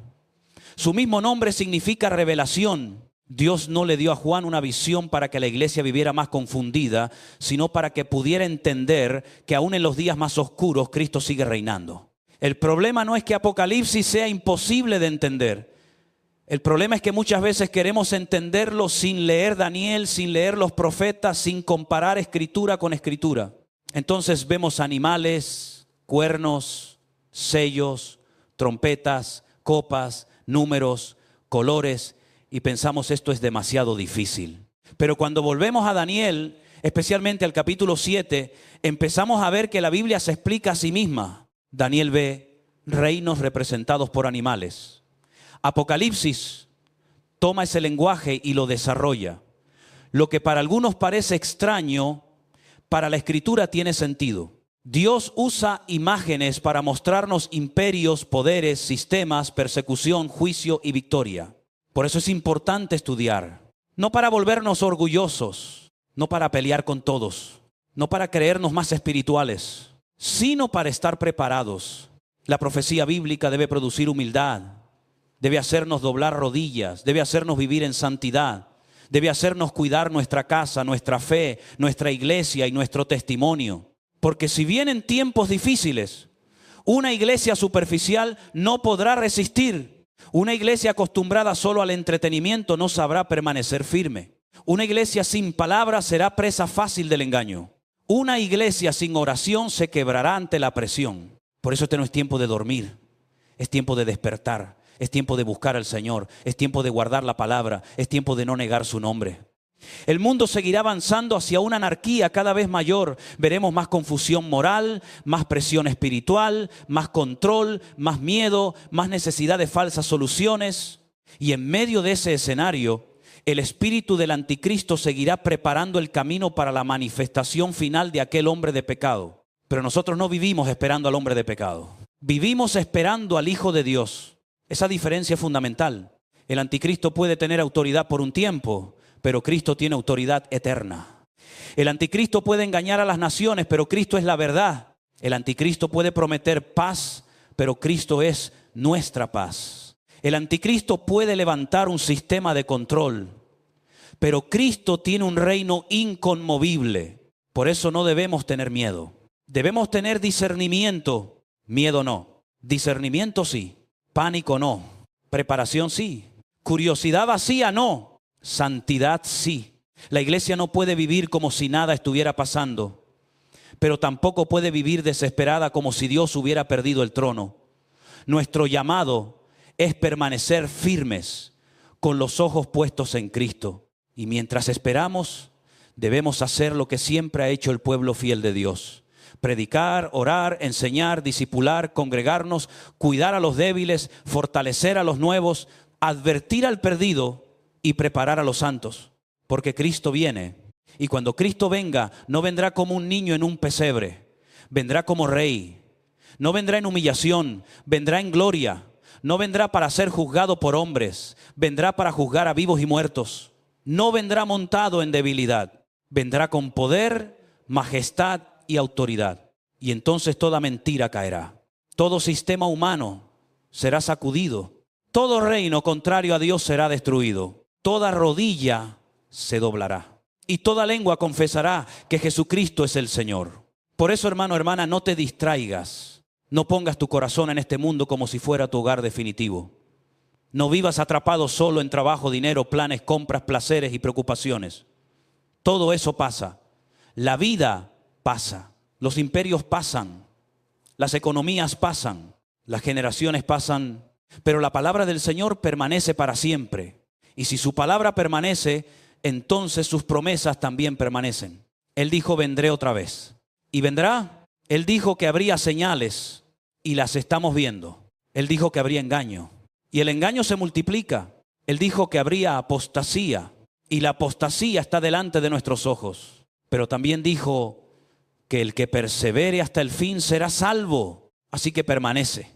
Su mismo nombre significa revelación. Dios no le dio a Juan una visión para que la iglesia viviera más confundida, sino para que pudiera entender que aún en los días más oscuros Cristo sigue reinando. El problema no es que Apocalipsis sea imposible de entender. El problema es que muchas veces queremos entenderlo sin leer Daniel, sin leer los profetas, sin comparar escritura con escritura. Entonces vemos animales, cuernos, sellos, trompetas, copas, números, colores, y pensamos esto es demasiado difícil. Pero cuando volvemos a Daniel, especialmente al capítulo 7, empezamos a ver que la Biblia se explica a sí misma. Daniel ve reinos representados por animales. Apocalipsis toma ese lenguaje y lo desarrolla. Lo que para algunos parece extraño, para la Escritura tiene sentido. Dios usa imágenes para mostrarnos imperios, poderes, sistemas, persecución, juicio y victoria. Por eso es importante estudiar, no para volvernos orgullosos, no para pelear con todos, no para creernos más espirituales, sino para estar preparados. La profecía bíblica debe producir humildad, debe hacernos doblar rodillas, debe hacernos vivir en santidad, debe hacernos cuidar nuestra casa, nuestra fe, nuestra iglesia y nuestro testimonio. Porque si vienen tiempos difíciles, una iglesia superficial no podrá resistir. Una iglesia acostumbrada solo al entretenimiento no sabrá permanecer firme. Una iglesia sin palabras será presa fácil del engaño. Una iglesia sin oración se quebrará ante la presión. Por eso este no es tiempo de dormir, es tiempo de despertar, es tiempo de buscar al Señor, es tiempo de guardar la palabra, es tiempo de no negar su nombre. El mundo seguirá avanzando hacia una anarquía cada vez mayor. Veremos más confusión moral, más presión espiritual, más control, más miedo, más necesidad de falsas soluciones. Y en medio de ese escenario, el espíritu del anticristo seguirá preparando el camino para la manifestación final de aquel hombre de pecado. Pero nosotros no vivimos esperando al hombre de pecado. Vivimos esperando al Hijo de Dios. Esa diferencia es fundamental. El anticristo puede tener autoridad por un tiempo, pero Cristo tiene autoridad eterna. El anticristo puede engañar a las naciones, pero Cristo es la verdad. El anticristo puede prometer paz, pero Cristo es nuestra paz. El anticristo puede levantar un sistema de control, pero Cristo tiene un reino inconmovible. Por eso no debemos tener miedo. Debemos tener discernimiento. Miedo no. Discernimiento sí. Pánico no. Preparación sí. Curiosidad vacía no. Santidad sí. La iglesia no puede vivir como si nada estuviera pasando, pero tampoco puede vivir desesperada como si Dios hubiera perdido el trono. Nuestro llamado es permanecer firmes con los ojos puestos en Cristo. Y mientras esperamos, debemos hacer lo que siempre ha hecho el pueblo fiel de Dios: predicar, orar, enseñar, discipular, congregarnos, cuidar a los débiles, fortalecer a los nuevos, advertir al perdido y preparar a los santos, porque Cristo viene. Y cuando Cristo venga, no vendrá como un niño en un pesebre, vendrá como rey. No vendrá en humillación, vendrá en gloria. No vendrá para ser juzgado por hombres, vendrá para juzgar a vivos y muertos. No vendrá montado en debilidad, vendrá con poder, majestad y autoridad. Y entonces toda mentira caerá. Todo sistema humano será sacudido. Todo reino contrario a Dios será destruido. Toda rodilla se doblará y toda lengua confesará que Jesucristo es el Señor. Por eso, hermano, hermana, no te distraigas. No pongas tu corazón en este mundo como si fuera tu hogar definitivo. No vivas atrapado solo en trabajo, dinero, planes, compras, placeres y preocupaciones. Todo eso pasa. La vida pasa. Los imperios pasan. Las economías pasan. Las generaciones pasan. Pero la palabra del Señor permanece para siempre. Y si su palabra permanece, entonces sus promesas también permanecen. Él dijo: vendré otra vez. ¿Y vendrá? Él dijo que habría señales y las estamos viendo. Él dijo que habría engaño y el engaño se multiplica. Él dijo que habría apostasía y la apostasía está delante de nuestros ojos. Pero también dijo que el que persevere hasta el fin será salvo. Así que permanece.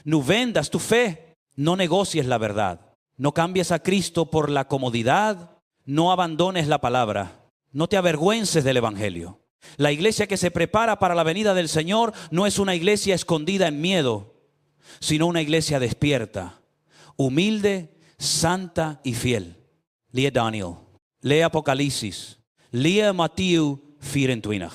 No vendas tu fe, no negocies la verdad. No cambies a Cristo por la comodidad, no abandones la palabra, no te avergüences del evangelio. La iglesia que se prepara para la venida del Señor no es una iglesia escondida en miedo, sino una iglesia despierta, humilde, santa y fiel. Lee Daniel. Lee Apocalipsis. Lee Mateo 24.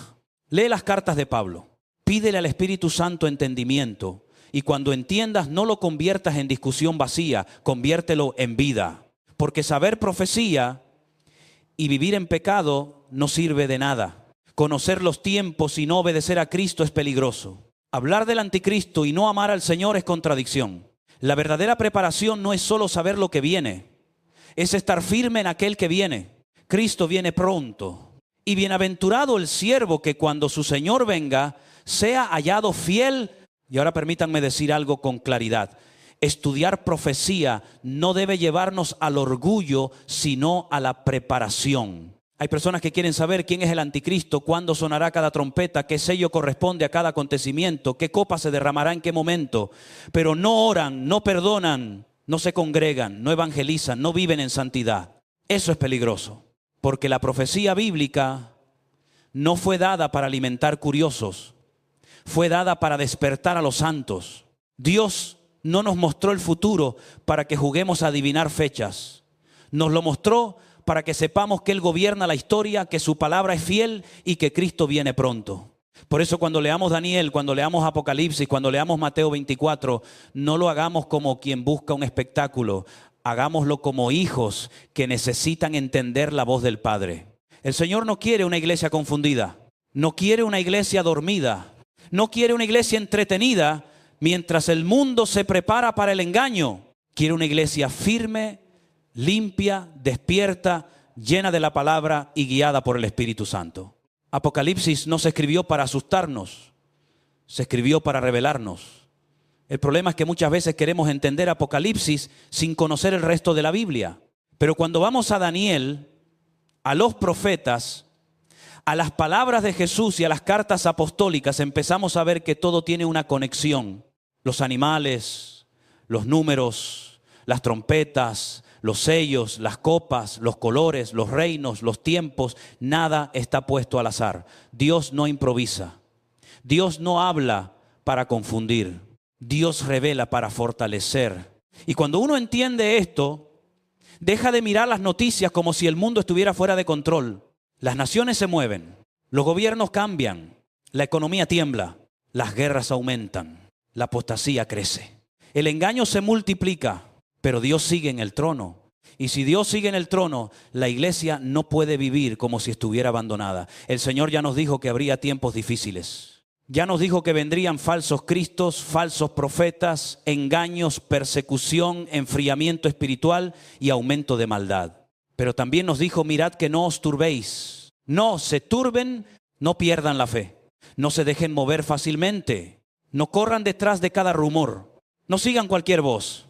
Lee las cartas de Pablo. Pídele al Espíritu Santo entendimiento. Y cuando entiendas, no lo conviertas en discusión vacía, conviértelo en vida. Porque saber profecía y vivir en pecado no sirve de nada. Conocer los tiempos y no obedecer a Cristo es peligroso. Hablar del anticristo y no amar al Señor es contradicción. La verdadera preparación no es solo saber lo que viene, es estar firme en aquel que viene. Cristo viene pronto. Y bienaventurado el siervo que cuando su Señor venga, sea hallado fiel. Y ahora permítanme decir algo con claridad. Estudiar profecía no debe llevarnos al orgullo, sino a la preparación. Hay personas que quieren saber quién es el anticristo, cuándo sonará cada trompeta, qué sello corresponde a cada acontecimiento, qué copa se derramará en qué momento, pero no oran, no perdonan, no se congregan, no evangelizan, no viven en santidad. Eso es peligroso, porque la profecía bíblica no fue dada para alimentar curiosos, fue dada para despertar a los santos. Dios no nos mostró el futuro para que juguemos a adivinar fechas. Nos lo mostró para que sepamos que Él gobierna la historia, que su palabra es fiel y que Cristo viene pronto. Por eso cuando leamos Daniel, cuando leamos Apocalipsis, cuando leamos Mateo 24, no lo hagamos como quien busca un espectáculo. Hagámoslo como hijos que necesitan entender la voz del Padre. El Señor no quiere una iglesia confundida, no quiere una iglesia dormida, no quiere una iglesia entretenida mientras el mundo se prepara para el engaño. Quiere una iglesia firme, limpia, despierta, llena de la palabra y guiada por el Espíritu Santo. Apocalipsis no se escribió para asustarnos, se escribió para revelarnos. El problema es que muchas veces queremos entender Apocalipsis sin conocer el resto de la Biblia. Pero cuando vamos a Daniel, a los profetas, a las palabras de Jesús y a las cartas apostólicas, empezamos a ver que todo tiene una conexión. Los animales, los números, las trompetas, los sellos, las copas, los colores, los reinos, los tiempos, nada está puesto al azar. Dios no improvisa. Dios no habla para confundir. Dios revela para fortalecer. Y cuando uno entiende esto, deja de mirar las noticias como si el mundo estuviera fuera de control. Las naciones se mueven, los gobiernos cambian, la economía tiembla, las guerras aumentan, la apostasía crece. El engaño se multiplica. Pero Dios sigue en el trono. Y si Dios sigue en el trono, la iglesia no puede vivir como si estuviera abandonada. El Señor ya nos dijo que habría tiempos difíciles. Ya nos dijo que vendrían falsos cristos, falsos profetas, engaños, persecución, enfriamiento espiritual y aumento de maldad. Pero también nos dijo, mirad que no os turbéis. No se turben, no pierdan la fe. No se dejen mover fácilmente. No corran detrás de cada rumor. No sigan cualquier voz.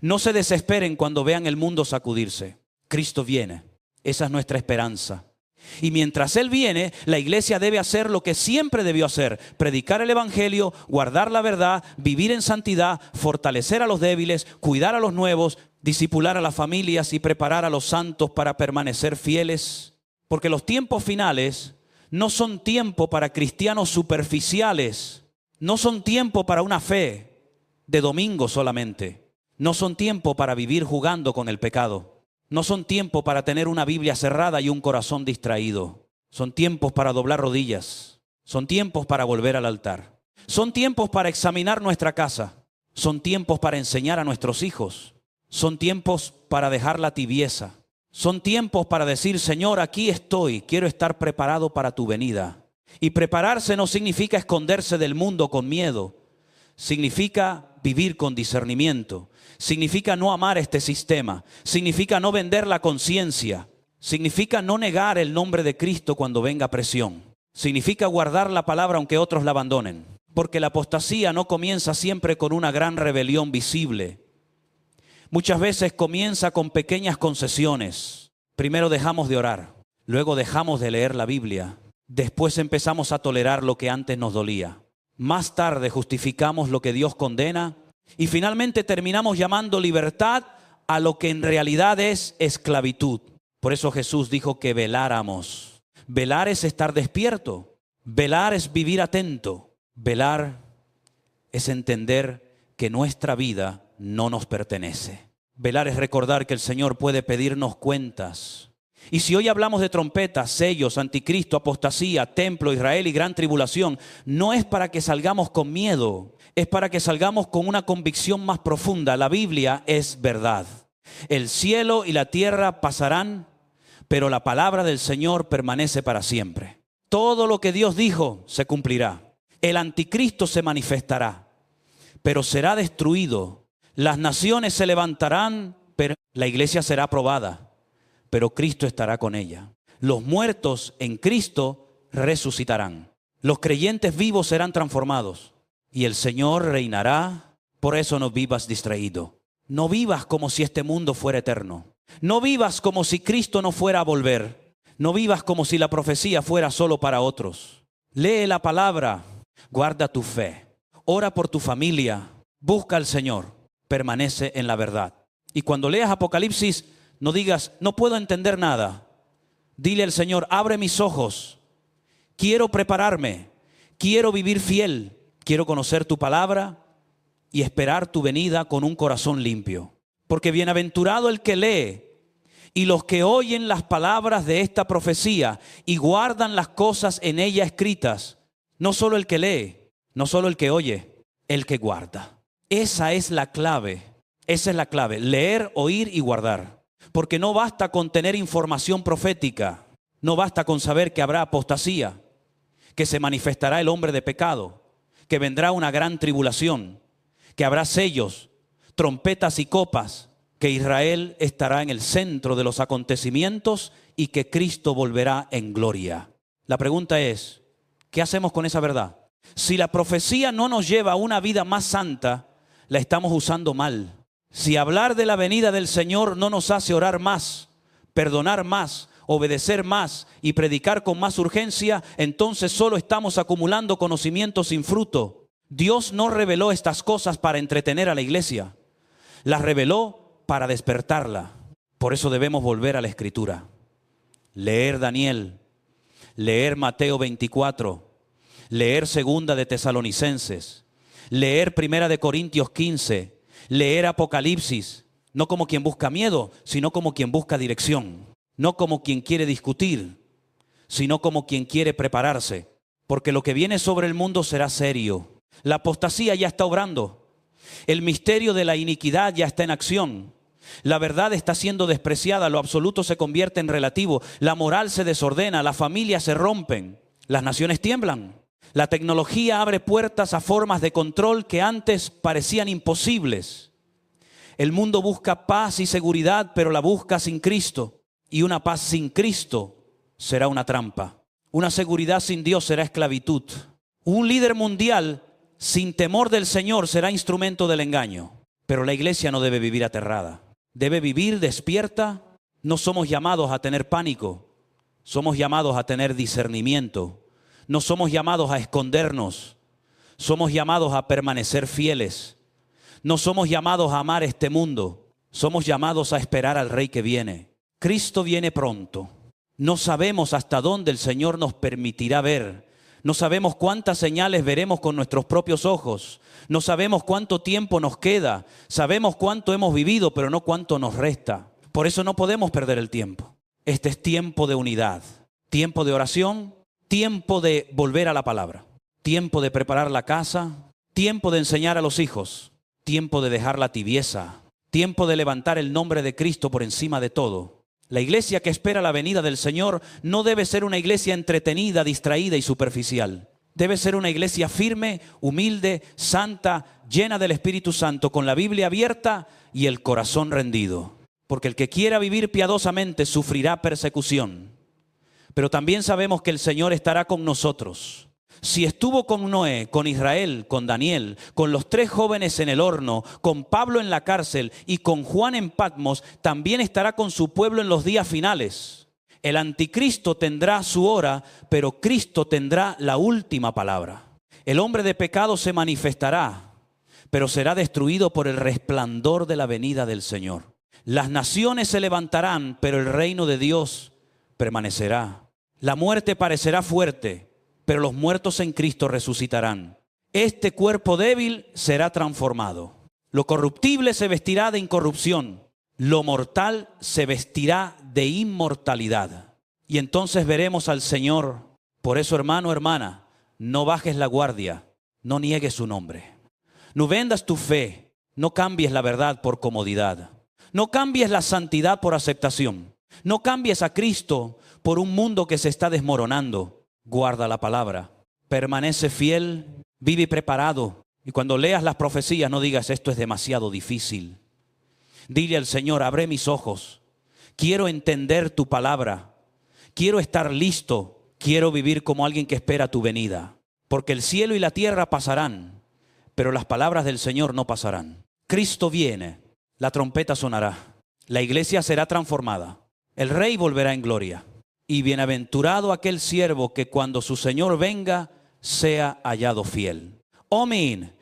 No se desesperen cuando vean el mundo sacudirse. Cristo viene. Esa es nuestra esperanza. Y mientras Él viene, la iglesia debe hacer lo que siempre debió hacer: predicar el evangelio, guardar la verdad, vivir en santidad, fortalecer a los débiles, cuidar a los nuevos, discipular a las familias y preparar a los santos para permanecer fieles. Porque los tiempos finales no son tiempo para cristianos superficiales, no son tiempo para una fe de domingo solamente. No son tiempo para vivir jugando con el pecado. No son tiempo para tener una Biblia cerrada y un corazón distraído. Son tiempos para doblar rodillas. Son tiempos para volver al altar. Son tiempos para examinar nuestra casa. Son tiempos para enseñar a nuestros hijos. Son tiempos para dejar la tibieza. Son tiempos para decir, Señor, aquí estoy, quiero estar preparado para tu venida. Y prepararse no significa esconderse del mundo con miedo. Significa vivir con discernimiento. Significa no amar este sistema. Significa no vender la conciencia. Significa no negar el nombre de Cristo cuando venga presión. Significa guardar la palabra aunque otros la abandonen. Porque la apostasía no comienza siempre con una gran rebelión visible. Muchas veces comienza con pequeñas concesiones. Primero dejamos de orar. Luego dejamos de leer la Biblia. Después empezamos a tolerar lo que antes nos dolía. Más tarde justificamos lo que Dios condena y finalmente terminamos llamando libertad a lo que en realidad es esclavitud. Por eso Jesús dijo que veláramos. Velar es estar despierto. Velar es vivir atento. Velar es entender que nuestra vida no nos pertenece. Velar es recordar que el Señor puede pedirnos cuentas. Y si hoy hablamos de trompetas, sellos, anticristo, apostasía, templo, Israel y gran tribulación, no es para que salgamos con miedo, es para que salgamos con una convicción más profunda. La Biblia es verdad. El cielo y la tierra pasarán, pero la palabra del Señor permanece para siempre. Todo lo que Dios dijo se cumplirá. El anticristo se manifestará, pero será destruido. Las naciones se levantarán, pero la iglesia será aprobada, pero Cristo estará con ella. Los muertos en Cristo resucitarán. Los creyentes vivos serán transformados y el Señor reinará. Por eso no vivas distraído. No vivas como si este mundo fuera eterno. No vivas como si Cristo no fuera a volver. No vivas como si la profecía fuera solo para otros. Lee la palabra, guarda tu fe, ora por tu familia, busca al Señor, permanece en la verdad. Y cuando leas Apocalipsis, no digas, no puedo entender nada. Dile al Señor, abre mis ojos, quiero prepararme, quiero vivir fiel, quiero conocer tu palabra y esperar tu venida con un corazón limpio. Porque bienaventurado el que lee y los que oyen las palabras de esta profecía y guardan las cosas en ella escritas. No solo el que lee, no solo el que oye, el que guarda. Esa es la clave, leer, oír y guardar. Porque no basta con tener información profética, no basta con saber que habrá apostasía, que se manifestará el hombre de pecado, que vendrá una gran tribulación, que habrá sellos, trompetas y copas, que Israel estará en el centro de los acontecimientos y que Cristo volverá en gloria. La pregunta es, ¿qué hacemos con esa verdad? Si la profecía no nos lleva a una vida más santa, la estamos usando mal. Si hablar de la venida del Señor no nos hace orar más, perdonar más, obedecer más y predicar con más urgencia, entonces solo estamos acumulando conocimiento sin fruto. Dios no reveló estas cosas para entretener a la iglesia, las reveló para despertarla. Por eso debemos volver a la Escritura, leer Daniel, leer Mateo 24, leer Segunda de Tesalonicenses, leer Primera de Corintios 15, leer Apocalipsis, no como quien busca miedo, sino como quien busca dirección, no como quien quiere discutir, sino como quien quiere prepararse, porque lo que viene sobre el mundo será serio. La apostasía ya está obrando, el misterio de la iniquidad ya está en acción, la verdad está siendo despreciada, lo absoluto se convierte en relativo, la moral se desordena, las familias se rompen, las naciones tiemblan. La tecnología abre puertas a formas de control que antes parecían imposibles. El mundo busca paz y seguridad, pero la busca sin Cristo. Y una paz sin Cristo será una trampa. Una seguridad sin Dios será esclavitud. Un líder mundial sin temor del Señor será instrumento del engaño. Pero la iglesia no debe vivir aterrada. Debe vivir despierta. No somos llamados a tener pánico. Somos llamados a tener discernimiento. No somos llamados a escondernos, somos llamados a permanecer fieles. No somos llamados a amar este mundo, somos llamados a esperar al Rey que viene. Cristo viene pronto. No sabemos hasta dónde el Señor nos permitirá ver. No sabemos cuántas señales veremos con nuestros propios ojos. No sabemos cuánto tiempo nos queda. Sabemos cuánto hemos vivido, pero no cuánto nos resta. Por eso no podemos perder el tiempo. Este es tiempo de unidad, tiempo de oración, tiempo de volver a la palabra, tiempo de preparar la casa, tiempo de enseñar a los hijos, tiempo de dejar la tibieza, tiempo de levantar el nombre de Cristo por encima de todo. La iglesia que espera la venida del Señor no debe ser una iglesia entretenida, distraída y superficial. Debe ser una iglesia firme, humilde, santa, llena del Espíritu Santo, con la Biblia abierta y el corazón rendido. Porque el que quiera vivir piadosamente sufrirá persecución. Pero también sabemos que el Señor estará con nosotros. Si estuvo con Noé, con Israel, con Daniel, con los 3 jóvenes en el horno, con Pablo en la cárcel y con Juan en Patmos, también estará con su pueblo en los días finales. El anticristo tendrá su hora, pero Cristo tendrá la última palabra. El hombre de pecado se manifestará, pero será destruido por el resplandor de la venida del Señor. Las naciones se levantarán, pero el reino de Dios permanecerá. La muerte parecerá fuerte, pero los muertos en Cristo resucitarán. Este cuerpo débil será transformado. Lo corruptible se vestirá de incorrupción lo mortal se vestirá de inmortalidad. Y entonces veremos al Señor. Por eso, hermano, hermana, no bajes la guardia, no niegues su nombre. No vendas tu fe, no cambies la verdad por comodidad. No cambies la santidad por aceptación. No cambies a Cristo por un mundo que se está desmoronando. Guarda la palabra, permanece fiel, vive preparado. Y cuando leas las profecías no digas esto es demasiado difícil. Dile al Señor, abre mis ojos, quiero entender tu palabra, quiero estar listo, quiero vivir como alguien que espera tu venida. Porque el cielo y la tierra pasarán, pero las palabras del Señor no pasarán. Cristo viene, la trompeta sonará, la iglesia será transformada, el Rey volverá en gloria. Y bienaventurado aquel siervo que cuando su Señor venga sea hallado fiel. Amén.